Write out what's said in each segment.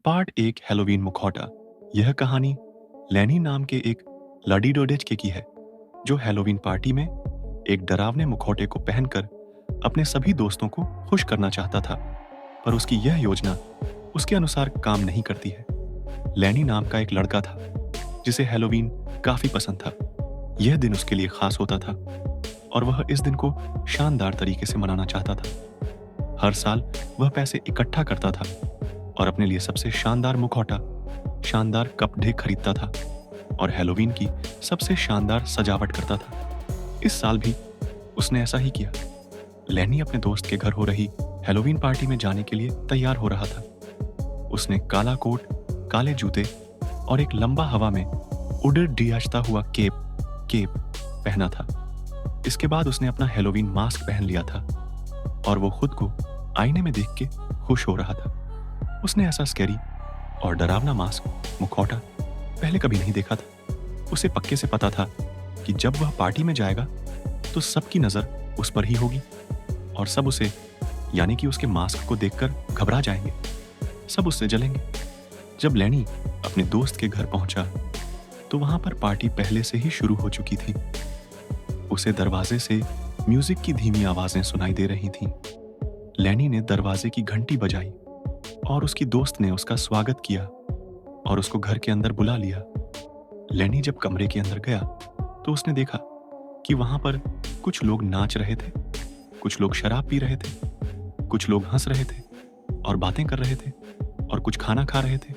Part एक Halloween मुखौटा। यह कहानी लैनी नाम के एक लडीडोडेच की है जो हैलोवीन पार्टी में एक डरावने मुखौटे को पहनकर अपने सभी दोस्तों को खुश करना चाहता था। पर उसकी यह योजना उसके अनुसार काम नहीं करती है। लैनी नाम का एक लड़का था जिसे हैलोवीन काफी पसंद था। यह दिन उसके लिए खास होता था और वह इस दिन को शानदार तरीके से मनाना चाहता था। हर साल वह पैसे इकट्ठा करता था और अपने लिए सबसे शानदार मुखौटा, शानदार कपड़े खरीदता था और हैलोवीन की सबसे शानदार सजावट करता था। इस साल भी उसने ऐसा ही किया। लैनी अपने दोस्त के घर हो रही हैलोवीन पार्टी में जाने के लिए तैयार हो रहा था। उसने काला कोट, काले जूते और एक लंबा हवा में उड़ डियाचता हुआ केप पहना था। इसके बाद उसने अपना हैलोवीन मास्क पहन लिया था और वो खुद को आईने में देख के खुश हो रहा था। उसने ऐसा स्कैरी और डरावना मास्क, मुखौटा पहले कभी नहीं देखा था। उसे पक्के से पता था कि जब वह पार्टी में जाएगा तो सबकी नजर उस पर ही होगी और सब उसे, यानी कि उसके मास्क को देखकर घबरा जाएंगे। सब उससे जलेंगे। जब लैनी अपने दोस्त के घर पहुंचा तो वहां पर पार्टी पहले से ही शुरू हो चुकी थी। उसे दरवाजे से म्यूजिक की धीमी आवाजें सुनाई दे रही थीं। लैनी ने दरवाजे की घंटी बजाई और उसकी दोस्त ने उसका स्वागत किया और उसको घर के अंदर बुला लिया। लैनी जब कमरे के अंदर गया तो उसने देखा कि वहां पर कुछ लोग नाच रहे थे, कुछ लोग शराब पी रहे थे, कुछ लोग हंस रहे थे और बातें कर रहे थे और कुछ खाना खा रहे थे।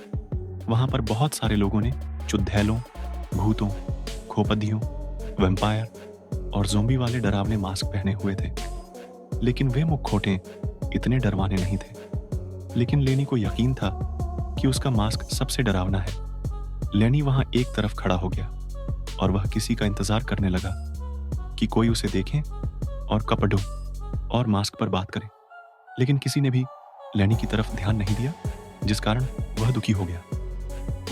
वहां पर बहुत सारे लोगों ने चुड़ैलों, भूतों, खोपदियों, वैम्पायर और ज़ोंबी वाले डरावने मास्क पहने हुए थे। लेकिन वे मुखौटे इतने डरवाने नहीं थे। लेकिन लैनी को यकीन था कि उसका मास्क सबसे डरावना है। लैनी वहां एक तरफ खड़ा हो गया और वह किसी का इंतजार करने लगा कि कोई उसे देखे और कपड़ों और मास्क पर बात करे। लेकिन किसी ने भी लैनी की तरफ ध्यान नहीं दिया, जिस कारण वह दुखी हो गया।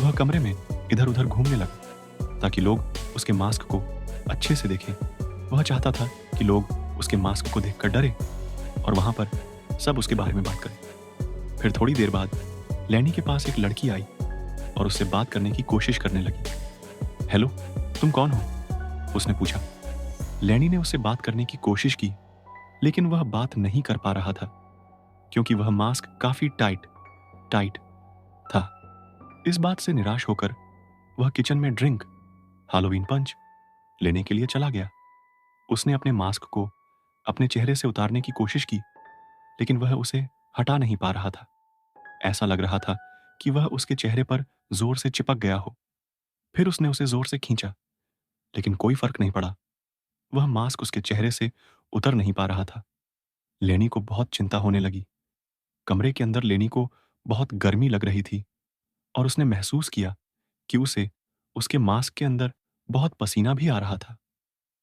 वह कमरे में इधर उधर घूमने लगा ताकि लोग उसके मास्क को अच्छे से देखें। वह चाहता था कि लोग उसके मास्क को देखकर डरे और वहां पर सब उसके बारे में बात करें। फिर थोड़ी देर बाद लैनी के पास एक लड़की आई और उससे बात करने की कोशिश करने लगी। हेलो, तुम कौन हो? उसने पूछा। लैनी ने उससे बात करने की कोशिश की, लेकिन वह बात नहीं कर पा रहा था क्योंकि वह मास्क काफी टाइट था। इस बात से निराश होकर वह किचन में ड्रिंक, हैलोवीन पंच लेने के लिए चला गया। उसने अपने मास्क को अपने चेहरे से उतारने की कोशिश की, लेकिन वह उसे हटा नहीं पा रहा था। ऐसा लग रहा था कि वह उसके चेहरे पर जोर से चिपक गया हो। फिर उसने उसे जोर से खींचा, लेकिन कोई फर्क नहीं पड़ा। वह मास्क उसके चेहरे से उतर नहीं पा रहा था। लेनी को बहुत चिंता होने लगी। कमरे के अंदर लेनी को बहुत गर्मी लग रही थी और उसने महसूस किया कि उसे उसके मास्क के अंदर बहुत पसीना भी आ रहा था।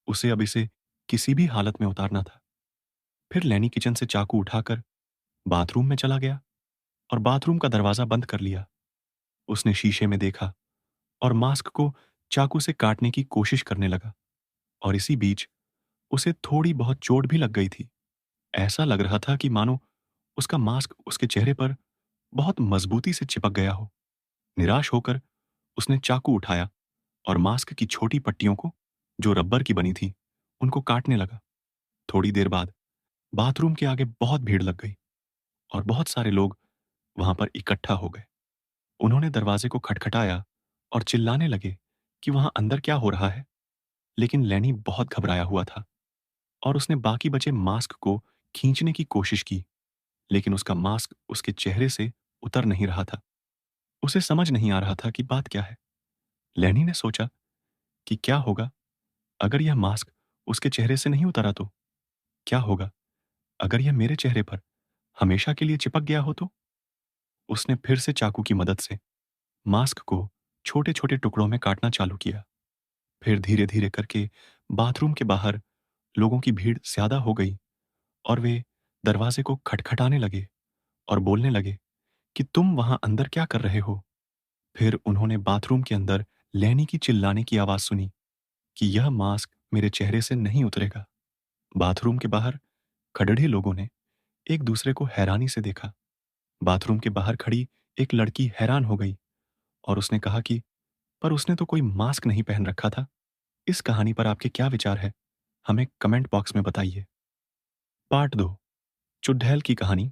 उसे अब इसे किसी भी हालत में उतारना था। फिर लैनी किचन से चाकू उठाकर बाथरूम में चला गया और बाथरूम का दरवाजा बंद कर लिया। उसने शीशे में देखा और मास्क को चाकू से काटने की कोशिश करने लगा और इसी बीच उसे थोड़ी बहुत चोट भी लग गई थी। ऐसा लग रहा था कि मानो उसका मास्क उसके चेहरे पर बहुत मजबूती से चिपक गया हो। निराश होकर उसने चाकू उठाया और मास्क की छोटी पट्टियों को, जो रबर की बनी थी, उनको काटने लगा। थोड़ी देर बाद बाथरूम के आगे बहुत भीड़ लग गई और बहुत सारे लोग वहां पर इकट्ठा हो गए। उन्होंने दरवाजे को खटखटाया और चिल्लाने लगे कि वहां अंदर क्या हो रहा है। लेकिन लैनी बहुत घबराया हुआ था और उसने बाकी बचे मास्क को खींचने की कोशिश की, लेकिन उसका मास्क उसके चेहरे से उतर नहीं रहा था। उसे समझ नहीं आ रहा था कि बात क्या है। लैनी ने सोचा कि क्या होगा अगर यह मास्क उसके चेहरे से नहीं उतरा तो? क्या होगा अगर यह मेरे चेहरे पर हमेशा के लिए चिपक गया हो तो? उसने फिर से चाकू की मदद से मास्क को छोटे छोटे टुकड़ों में काटना चालू किया। फिर धीरे धीरे करके बाथरूम के बाहर लोगों की भीड़ ज्यादा हो गई और वे दरवाजे को खटखटाने लगे और बोलने लगे कि तुम वहां अंदर क्या कर रहे हो। फिर उन्होंने बाथरूम के अंदर लैनी की चिल्लाने की आवाज सुनी कि यह मास्क मेरे चेहरे से नहीं उतरेगा। बाथरूम के बाहर खड़े लोगों ने एक दूसरे को हैरानी से देखा। बाथरूम के बाहर खड़ी एक लड़की हैरान हो गई और उसने कहा कि पर उसने तो कोई मास्क नहीं पहन रखा था। इस कहानी पर आपके क्या विचार है? हमें कमेंट बॉक्स में बताइए। पार्ट 2, चुड़ैल की कहानी।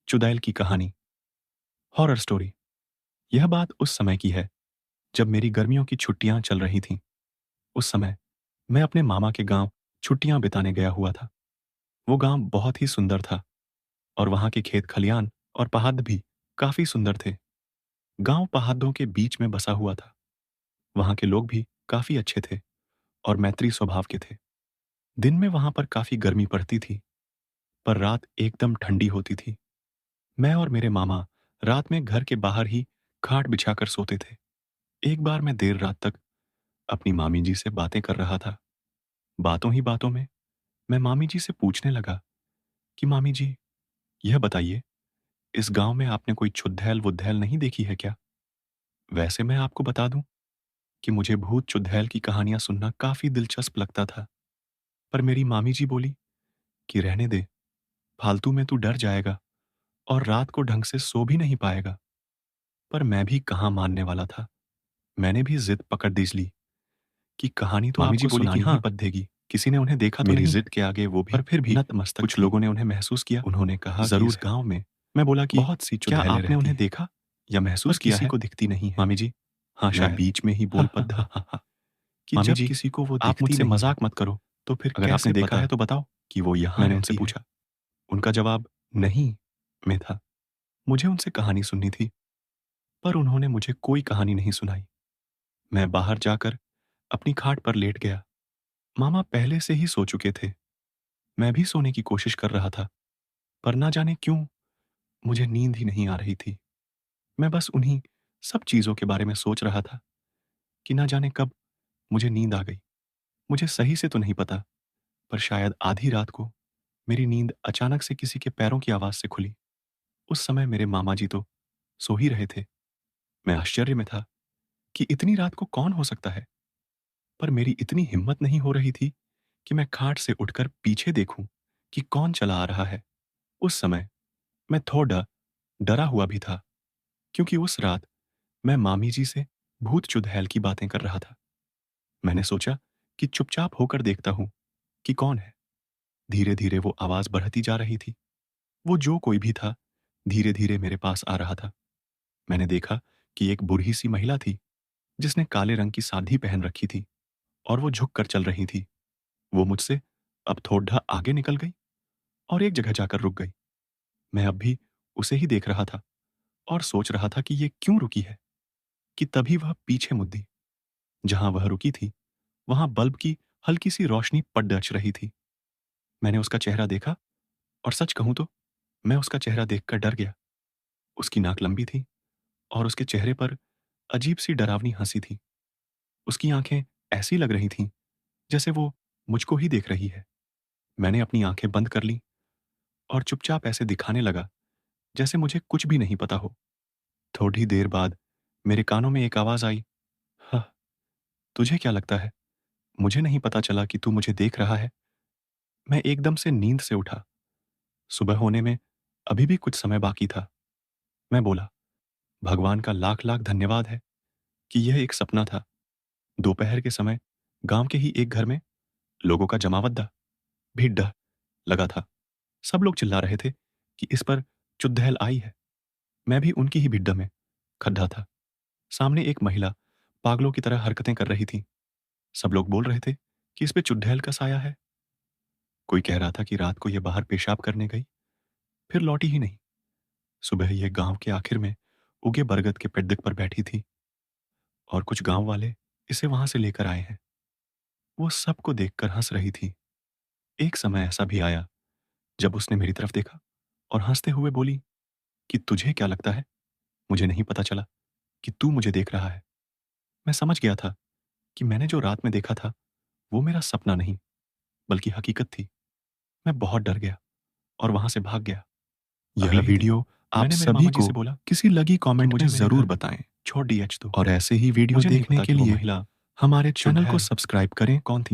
चुड़ैल की कहानी, हॉरर स्टोरी। यह बात उस समय की है जब मेरी गर्मियों की छुट्टियां चल रही थीं। उस समय मैं अपने मामा के गांव छुट्टियां बिताने गया हुआ था। वो गांव बहुत ही सुंदर था और वहां के खेत खलियान और पहाड़ भी काफी सुंदर थे। गांव पहाड़ों के बीच में बसा हुआ था। वहां के लोग भी काफी अच्छे थे और मैत्री स्वभाव के थे। दिन में वहां पर काफी गर्मी पड़ती थी, पर रात एकदम ठंडी होती थी। मैं और मेरे मामा रात में घर के बाहर ही खाट बिछाकर सोते थे। एक बार मैं देर रात तक अपनी मामी जी से बातें कर रहा था। बातों ही बातों में मैं मामी जी से पूछने लगा कि मामी जी, यह बताइए, इस गांव में आपने कोई चुड़ैल वुड़ैल नहीं देखी है क्या? वैसे मैं आपको बता दूं कि मुझे भूत चुड़ैल की कहानियां सुनना काफी दिलचस्प लगता था। पर मेरी मामी जी बोली कि रहने दे, फालतू में तू डर जाएगा और रात को ढंग से सो भी नहीं पाएगा। पर मैं भी कहाँ मानने वाला था। मैंने भी जिद पकड़ दी ली कि कहानी तो मामी जी आपको बोली कि सुनानी ही हाँ, पड़ेगी। किसी ने उन्हें देखा तो मेरी नहीं, जिद के आगे वो भी पर फिर भी नतमस्तक कुछ थी। लोगों ने उन्हें महसूस किया। उन्होंने कहा कि ज़रूर इस है। गांव में मैं बोला कि बहुत सी क्या चुड़ैलें आपने रहती उन्हें हैं, देखा या पर महसूस किया किसी है? को दिखती नहीं है। मामी जी, हाँ मैं शायद। बीच में ही हा बोल हा पड़ा हा हा हा। कि मामी जब जी, किसी को वो आप दिखती मुझसे नहीं है, मज़ाक मत करो। तो फिर अगर आपने कैसे देखा पता है तो बताओ। कि वो यहाँ मैंने उनसे रहती है? पूछा। उनका जवाब नहीं में था। मुझे उनसे कहानी सुननी थी, पर उन्होंने मुझे कोई कहानी नहीं सुनाई। मैं बाहर जाकर अपनी खाट पर लेट गया। मामा पहले से ही सो चुके थे। मैं भी सोने की कोशिश कर रहा था, पर ना जाने क्यों मुझे नींद ही नहीं आ रही थी। मैं बस उन्हीं सब चीज़ों के बारे में सोच रहा था कि ना जाने कब मुझे नींद आ गई। मुझे सही से तो नहीं पता, पर शायद आधी रात को मेरी नींद अचानक से किसी के पैरों की आवाज़ से खुली। उस समय मेरे मामा जी तो सो ही रहे थे। मैं आश्चर्य में था कि इतनी रात को कौन हो सकता है? पर मेरी इतनी हिम्मत नहीं हो रही थी कि मैं खाट से उठकर पीछे देखूं कि कौन चला आ रहा है। उस समय मैं थोड़ा डरा हुआ भी था, क्योंकि उस रात मैं मामी जी से भूत चुड़ैल की बातें कर रहा था। मैंने सोचा कि चुपचाप होकर देखता हूं कि कौन है। धीरे धीरे वो आवाज बढ़ती जा रही थी। वो जो कोई भी था, धीरे धीरे मेरे पास आ रहा था। मैंने देखा कि एक बूढ़ी सी महिला थी जिसने काले रंग की साड़ी पहन रखी थी और वो झुक कर चल रही थी। वो मुझसे अब थोड़ा आगे निकल गई और एक जगह जाकर रुक गई। मैं अब भी उसे ही देख रहा था और सोच रहा था कि ये क्यों रुकी है, कि तभी वह पीछे मुद्दी। जहां वह रुकी थी, वहां बल्ब की हल्की सी रोशनी पड़ रही थी। मैंने उसका चेहरा देखा और सच कहूं तो मैं उसका चेहरा देखकर डर गया। उसकी नाक लंबी थी और उसके चेहरे पर अजीब सी डरावनी हंसी थी। उसकी आंखें ऐसी लग रही थीं जैसे वो मुझको ही देख रही है। मैंने अपनी आंखें बंद कर ली और चुपचाप ऐसे दिखाने लगा जैसे मुझे कुछ भी नहीं पता हो। थोड़ी देर बाद मेरे कानों में एक आवाज आई, "हाँ, तुझे क्या लगता है? मुझे नहीं पता चला कि तू मुझे देख रहा है।" मैं एकदम से नींद से उठा। सुबह होने में अभी भी कुछ समय बाकी था। मैं बोला, भगवान का लाख लाख धन्यवाद है कि यह एक सपना था। दोपहर के समय गांव के ही एक घर में लोगों का जमावड़ा, भीड़ लगा था। सब लोग चिल्ला रहे थे कि इस पर चुड़ैल आई है। मैं भी उनकी ही भीड़ में खड़ा था। सामने एक महिला पागलों की तरह हरकतें कर रही थी। सब लोग बोल रहे थे कि इस पे चुड़ैल का साया है। कोई कह रहा था कि रात को ये बाहर पेशाब करने गई, फिर लौटी ही नहीं। सुबह ये गांव के आखिर में उगे बरगद के पेड़ पर बैठी थी और कुछ गांव वाले इसे वहां से लेकर आए हैं। वो सबको देखकर हंस रही थी। एक समय ऐसा भी आया जब उसने मेरी तरफ देखा और हंसते हुए बोली कि तुझे क्या लगता है? मुझे नहीं पता चला कि तू मुझे देख रहा है। मैं समझ गया था कि मैंने जो रात में देखा था वो मेरा सपना नहीं, बल्कि हकीकत थी। मैं बहुत डर गया और वहां से भाग गया। यह अगले ही दिन वीडियो आप मैंने मेरे सभी मामा जी को से बोला किसी लगी कि कमेंट में मुझे मेरे ज़रूर घर बताएं छोड़ डी एच दो। और ऐसे ही वीडियो मुझे नहीं देखने पता के कि वो लिए महिला हमारे चैनल को चुड़ैल सब्सक्राइब करें कौन थी।